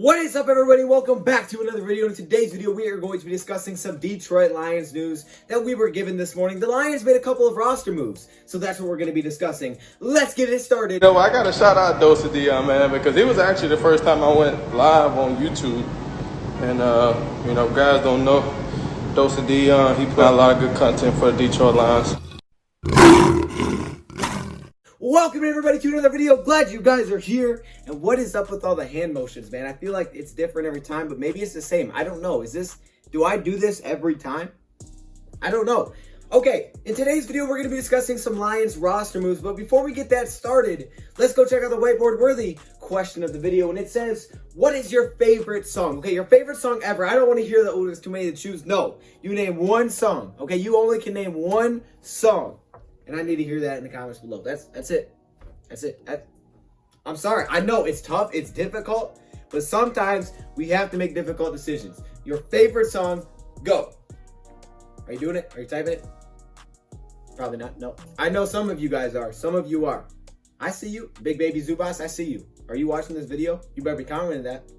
What is up, everybody? Welcome back to another video. In today's video, we are going to be discussing some Detroit Lions news that we were given this morning. The Lions made a couple of roster moves, so that's what we're going to be discussing. Let's get it started. I got to shout out DoseOfDion, man, because it was actually the first time I went live on YouTube. And, guys don't know, DoseOfDion, he put out a lot of good content for the Detroit Lions. Welcome everybody to another video. Glad you guys are here. And what is up with all the hand motions, man? I feel like it's different every time, but maybe it's the same. I don't know. Do I do this every time? I don't know. Okay, in today's video, we're going to be discussing some Lions roster moves. But before we get that started, let's go check out the whiteboard-worthy question of the video. And it says, what is your favorite song? Okay, your favorite song ever. I don't want to hear that, oh, there's too many to choose. No, you name one song. Okay, you only can name one song. And I need to hear that in the comments below. That's it. That's it. I'm sorry. I know it's tough. It's difficult. But sometimes we have to make difficult decisions. Your favorite song, go. Are you doing it? Are you typing it? Probably not. No. I know some of you guys are. Some of you are. I see you. Big Baby Zubas, I see you. Are you watching this video? You better be commenting that.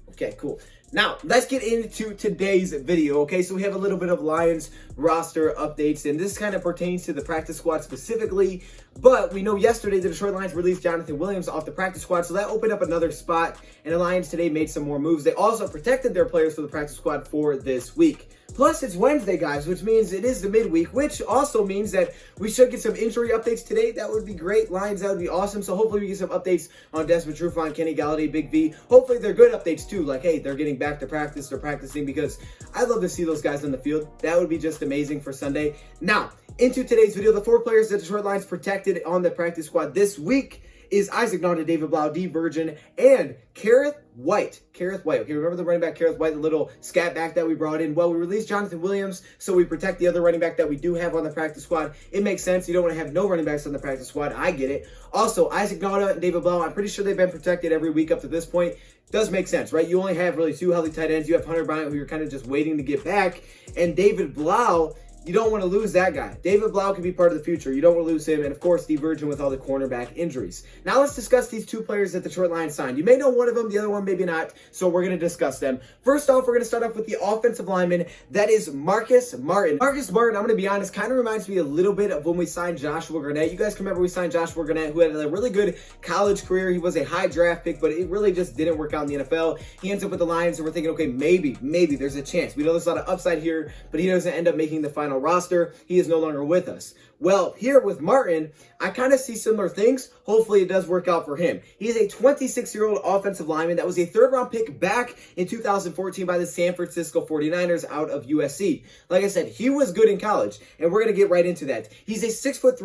Okay, cool. Now, let's get into today's video, okay? So we have a little bit of Lions roster updates, and this kind of pertains to the practice squad specifically, but we know yesterday the Detroit Lions released Jonathan Williams off the practice squad, so that opened up another spot, and the Lions today made some more moves. They also protected their players for the practice squad for this week. Plus, it's Wednesday, guys, which means it is the midweek, which also means that we should get some injury updates today. That would be great. Lions, that would be awesome. So hopefully we get some updates on Desmond Trufant, Kenny Galladay, Big V. Hopefully they're good updates too. Like, hey, they're getting back to practice. They're practicing because I'd love to see those guys on the field. That would be just amazing for Sunday. Now, into today's video, the 4 players that Detroit Lions protected on the practice squad this week is Isaac Nauta, David Blau, D. Virgin, and Kerrith White. Kerrith White. Okay, remember the running back Kerrith White, the little scat back that we brought in? Well, we released Jonathan Williams, so we protect the other running back that we do have on the practice squad. It makes sense. You don't want to have no running backs on the practice squad. I get it. Also, Isaac Nauta and David Blau, I'm pretty sure they've been protected every week up to this point. Does make sense, right? You only have really 2 healthy tight ends. You have Hunter Bryant, who you're kind of just waiting to get back, and David Blau. You don't want to lose that guy. David Blau can be part of the future. You don't want to lose him. And, of course, Steve Virgin with all the cornerback injuries. Now, let's discuss these 2 players that the Detroit Lions signed. You may know one of them, the other one maybe not. So we're going to discuss them. First off, we're going to start off with the offensive lineman. That is Marcus Martin. Marcus Martin, I'm going to be honest, kind of reminds me a little bit of when we signed Joshua Garnett. You guys can remember we signed Joshua Garnett, who had a really good college career. He was a high draft pick, but it really just didn't work out in the NFL. He ends up with the Lions, and we're thinking, okay, maybe there's a chance. We know there's a lot of upside here, but he doesn't end up making the final roster. He is no longer with us. Well, here with Martin, I kind of see similar things. Hopefully it does work out for him. He's a 26-year-old offensive lineman that was a 3rd-round pick back in 2014 by the San Francisco 49ers out of USC. Like I said, he was good in college, and we're going to get right into that. He's a 6'3",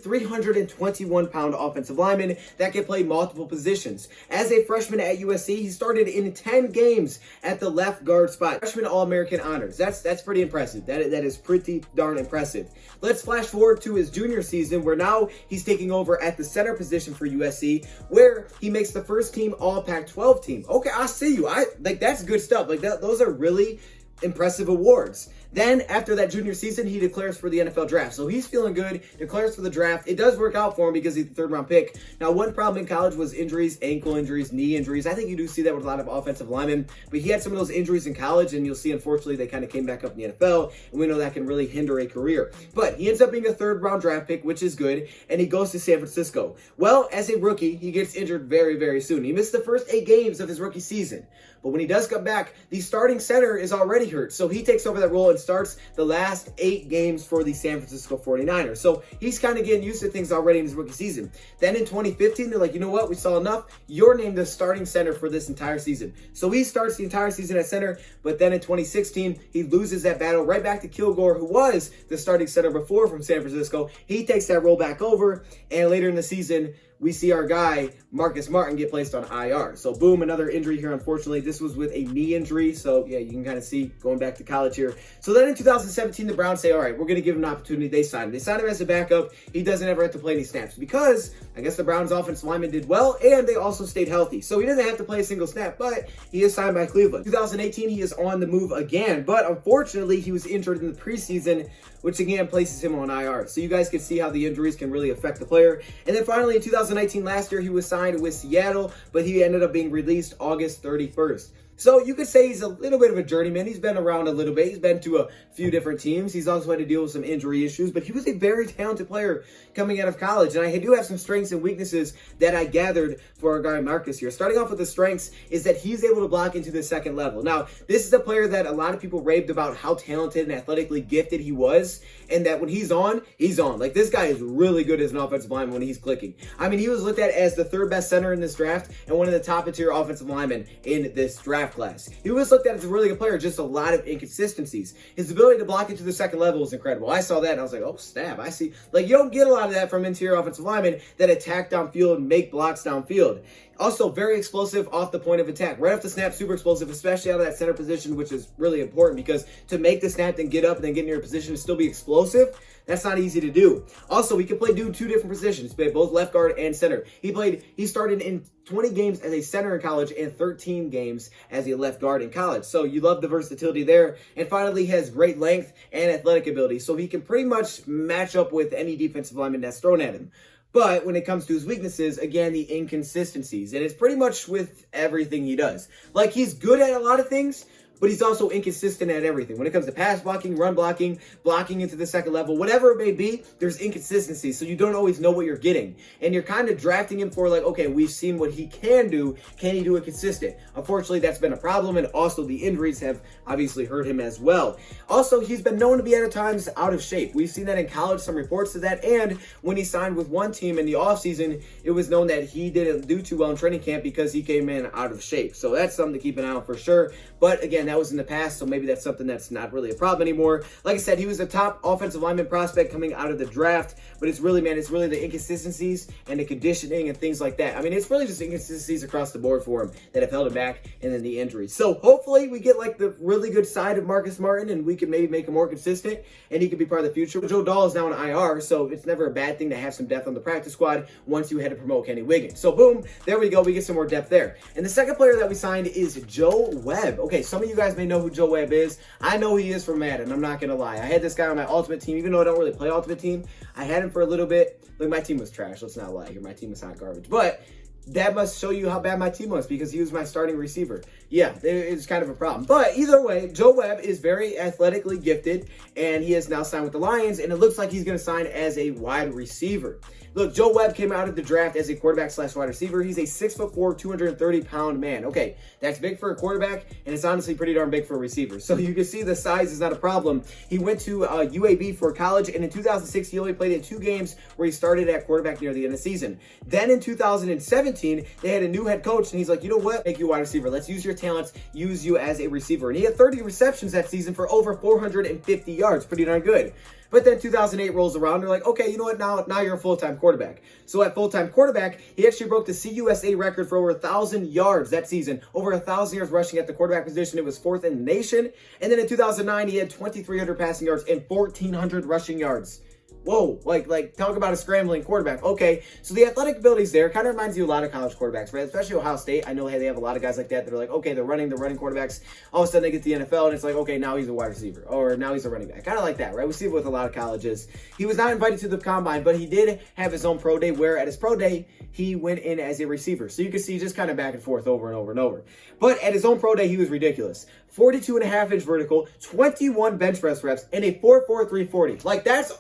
321-pound offensive lineman that can play multiple positions. As a freshman at USC, he started in 10 games at the left guard spot. Freshman All-American honors. That's pretty impressive. That is pretty darn impressive. Let's flash forward to his junior season, where now he's taking over at the center position for USC, where he makes the first team All Pac-12 team. Okay, I see you. That's good stuff. Those are really impressive awards. Then, after that junior season, he declares for the NFL draft. So he's feeling good, declares for the draft. It does work out for him because he's the 3rd-round pick. Now, one problem in college was injuries, ankle injuries, knee injuries. I think you do see that with a lot of offensive linemen. But he had some of those injuries in college, and you'll see, unfortunately, they kind of came back up in the NFL. And we know that can really hinder a career. But he ends up being a 3rd-round draft pick, which is good, and he goes to San Francisco. Well, as a rookie, he gets injured very, very soon. He missed the first 8 games of his rookie season. But when he does come back, the starting center is already hurt. So he takes over that role and starts the last 8 games for the San Francisco 49ers. So he's kind of getting used to things already in his rookie season. Then in 2015, they're like, you know what? We saw enough. You're named the starting center for this entire season. So he starts the entire season at center. But then in 2016, he loses that battle right back to Kilgore, who was the starting center before from San Francisco. He takes that role back over. And later in the season, we see our guy, Marcus Martin, get placed on IR. So boom, another injury here, unfortunately. This was with a knee injury. So yeah, you can kind of see going back to college here. So then in 2017, the Browns say, all right, we're going to give him an opportunity. They sign him. They sign him as a backup. He doesn't ever have to play any snaps because I guess the Browns offensive lineman did well, and they also stayed healthy. So he doesn't have to play a single snap, but he is signed by Cleveland. 2018, he is on the move again, but unfortunately, he was injured in the preseason, which again places him on IR. So you guys can see how the injuries can really affect the player. And then finally in 2019, 2019, last year, he was signed with Seattle, but he ended up being released August 31st. So you could say he's a little bit of a journeyman. He's been around a little bit. He's been to a few different teams. He's also had to deal with some injury issues, but he was a very talented player coming out of college. And I do have some strengths and weaknesses that I gathered for our guy Marcus here. Starting off with the strengths is that he's able to block into the second level. Now, this is a player that a lot of people raved about how talented and athletically gifted he was, and that when he's on, he's on. Like, this guy is really good as an offensive lineman when he's clicking. I mean, he was looked at as the third best center in this draft and one of the top interior offensive linemen in this draft class. He was looked at as a really good player, just a lot of inconsistencies. His ability to block into the second level was incredible. I saw that and I was like, oh snap, I see. Like, you don't get a lot of that from interior offensive linemen that attack downfield and make blocks downfield. Also, very explosive off the point of attack. Right off the snap, super explosive, especially out of that center position, which is really important because to make the snap, then get up, and then get in your position and still be explosive, that's not easy to do. Also, he can play two different positions. He played both left guard and center. He started in 20 games as a center in college and 13 games as a left guard in college. So you love the versatility there. And finally, he has great length and athletic ability. So he can pretty much match up with any defensive lineman that's thrown at him. But when it comes to his weaknesses, again, the inconsistencies. And it's pretty much with everything he does. Like, he's good at a lot of things, but he's also inconsistent at everything. When it comes to pass blocking, run blocking, blocking into the second level, whatever it may be, there's inconsistency. So you don't always know what you're getting. And you're kind of drafting him for like, okay, we've seen what he can do. Can he do it consistent? Unfortunately, that's been a problem. And also the injuries have obviously hurt him as well. Also, he's been known to be at times out of shape. We've seen that in college, some reports of that. And when he signed with one team in the offseason, it was known that he didn't do too well in training camp because he came in out of shape. So that's something to keep an eye on for sure. But again, that was in the past, so maybe that's something that's not really a problem anymore. Like I said, he was a top offensive lineman prospect coming out of the draft, but it's really the inconsistencies and the conditioning and things like that. I mean, it's really just inconsistencies across the board for him that have held him back, and then the injuries. So hopefully we get like the really good side of Marcus Martin, and we can maybe make him more consistent, and he could be part of the future. Joe Dahl is now in IR, so it's never a bad thing to have some depth on the practice squad once you had to promote Kenny Wiggins. So boom, there we go. We get some more depth there. And the second player that we signed is Joe Webb. Okay, some of you guys may know who Joe Webb is. I know who he is from Madden. I'm not gonna lie. I had this guy on my Ultimate Team, even though I don't really play Ultimate Team. I had him for a little bit. Look, my team was trash. Let's not lie here. My team was hot garbage. But that must show you how bad my team was because he was my starting receiver. Yeah, it's kind of a problem. But either way, Joe Webb is very athletically gifted, and he has now signed with the Lions, and it looks like he's going to sign as a wide receiver. Look, Joe Webb came out of the draft as a quarterback/wide receiver. He's a 6'4", 230-pound man. Okay, that's big for a quarterback, and it's honestly pretty darn big for a receiver. So you can see the size is not a problem. He went to UAB for college, and in 2006, he only played in 2 games where he started at quarterback near the end of the season. Then in 2017, they had a new head coach, and he's like, you know what? Make you a wide receiver. Let's use your talents, use you as a receiver. And he had 30 receptions that season for over 450 yards. Pretty darn good. But then 2008 rolls around. They're like, okay, you know what? Now you're a full-time quarterback. So at full-time quarterback, he actually broke the CUSA record for over 1,000 yards that season. Over 1,000 yards rushing at the quarterback position. It was 4th in the nation. And then in 2009, he had 2,300 passing yards and 1,400 rushing yards. Whoa, like talk about a scrambling quarterback. Okay, so the athletic ability's there. Kind of reminds you a lot of college quarterbacks, right? Especially Ohio State. I know they have a lot of guys like that that are like, okay, they're running quarterbacks. All of a sudden they get to the NFL and it's like, okay, now he's a wide receiver or now he's a running back. Kind of like that, right? We see it with a lot of colleges. He was not invited to the combine, but he did have his own pro day where at his pro day, he went in as a receiver. So you can see just kind of back and forth over and over and over. But at his own pro day, he was ridiculous. 42.5-inch vertical, 21 bench press reps, and a 4.43 340. Like that's...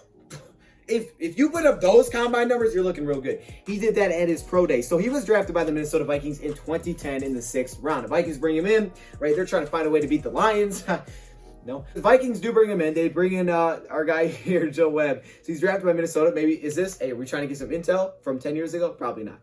If you put up those combine numbers, you're looking real good. He did that at his pro day. So he was drafted by the Minnesota Vikings in 2010 in the 6th round. The Vikings bring him in, right? They're trying to find a way to beat the Lions. No. The Vikings do bring him in. They bring in our guy here, Joe Webb. So he's drafted by Minnesota. Maybe, is this, hey, are we trying to get some intel from 10 years ago? Probably not.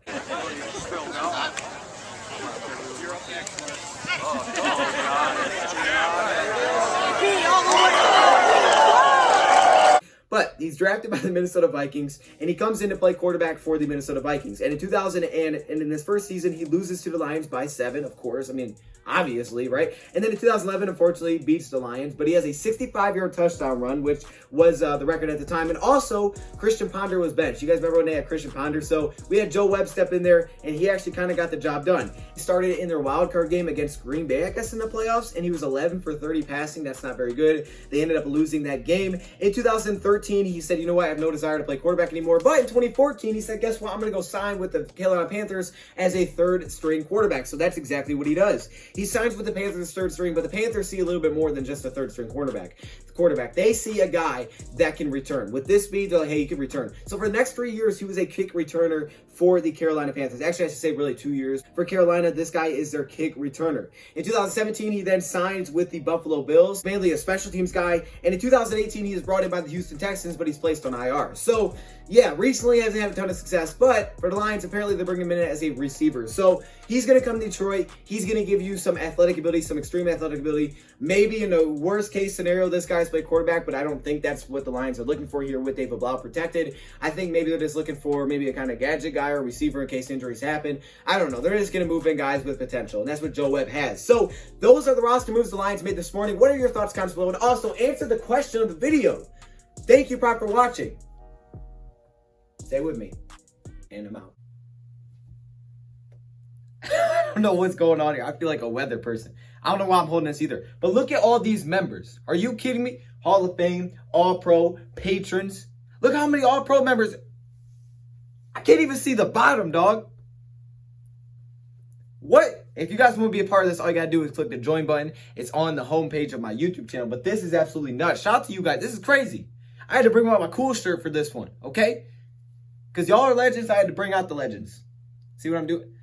But he's drafted by the Minnesota Vikings, and he comes in to play quarterback for the Minnesota Vikings. And in 2000 and in his first season, he loses to the Lions by 7, of course. I mean, obviously, right? And then in 2011, unfortunately, beats the Lions. But he has a 65-yard touchdown run, which was the record at the time. And also, Christian Ponder was benched. You guys remember when they had Christian Ponder? So we had Joe Webb step in there, and he actually kind of got the job done. He started in their wild card game against Green Bay, I guess, in the playoffs, and he was 11 for 30 passing. That's not very good. They ended up losing that game. In 2013, he he said, you know what, I have no desire to play quarterback anymore. But in 2014, he said, guess what, I'm going to go sign with the Carolina Panthers as a third string quarterback. So that's exactly what he does. He signs with the Panthers as third string, but the Panthers see a little bit more than just a third string quarterback. They see a guy that can return. With this speed, they're like, hey, he can return. So for the next 3 years, he was a kick returner for the Carolina Panthers. Actually, I should say really 2 years. For Carolina, this guy is their kick returner. In 2017, he then signs with the Buffalo Bills, mainly a special teams guy. And in 2018, he is brought in by the Houston Texans, but he's placed on IR. So yeah, recently hasn't had a ton of success, but for the Lions, apparently they're bringing him in as a receiver. So he's going to come to Detroit. He's going to give you some athletic ability, some extreme athletic ability. Maybe in a worst case scenario, this guy's play quarterback, but I don't think that's what the Lions are looking for here with David Blau protected. I think maybe they're just looking for maybe a kind of gadget guy or receiver in case injuries happen. I don't know. They're just going to move in guys with potential, and that's what Joe Webb has. So those are the roster moves the Lions made this morning. What are your thoughts, comments below? And also answer the question of the video. Thank you, Prop, for watching. Stay with me, and I'm out. I don't know what's going on here. I feel like a weather person. I don't know why I'm holding this either. But look at all these members. Are you kidding me? Hall of Fame, All-Pro, patrons. Look how many All-Pro members. I can't even see the bottom, dog. What? If you guys want to be a part of this, all you got to do is click the join button. It's on the homepage of my YouTube channel. But this is absolutely nuts. Shout out to you guys. This is crazy. I had to bring out my cool shirt for this one, okay? Because y'all are legends, I had to bring out the legends. See what I'm doing?